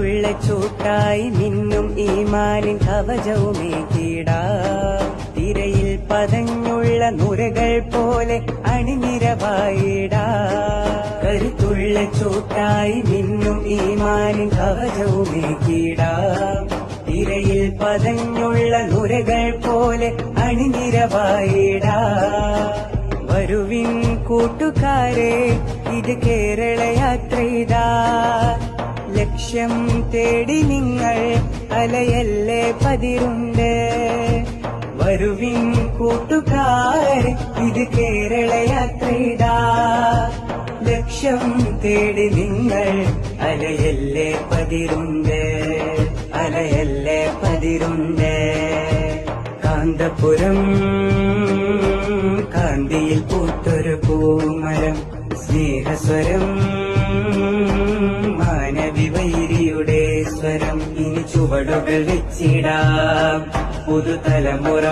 കരുത്തുള്ള ചൂട്ടായി മിന്നും ഈമാനിൻ കവചവുമേകിടാം. തിരയിൽ പതഞ്ഞുള്ള നുരകൾ പോലെ അണിനിരവായിടാം. കരുത്തുള്ള ചൂട്ടായി മിന്നും ഈമാനിൻ കവചവുമേകിടാം. തിരയിൽ പതഞ്ഞുള്ള നുരകൾ പോലെ അണിനിരവായിടാം. വരുവിൻ കൂട്ടുകാരെ, ഇത് കേരള യാത്രയിതാ. ലക്ഷ്യം തേടി നിങ്ങൾ അലയല്ലേ പതിരുണ്ട്. വരുവിൻ കൂട്ടുകാരെ, ഇത് കേരള യാത്രയിതാ. ലക്ഷ്യം തേടി നിങ്ങൾ അലയല്ലേ പതിരുണ്ട്. അലയല്ലേ പതിരുണ്ട്. കാന്തപുരം കാന്തിയിൽ പൂത്തൊരു പൂമരം. സ്നേഹസ്വരം മാനവിവൈരിയുടെ സ്വരം. ഇനി ചുവടുകൾ വെച്ചിടാം പുതുതലമുറ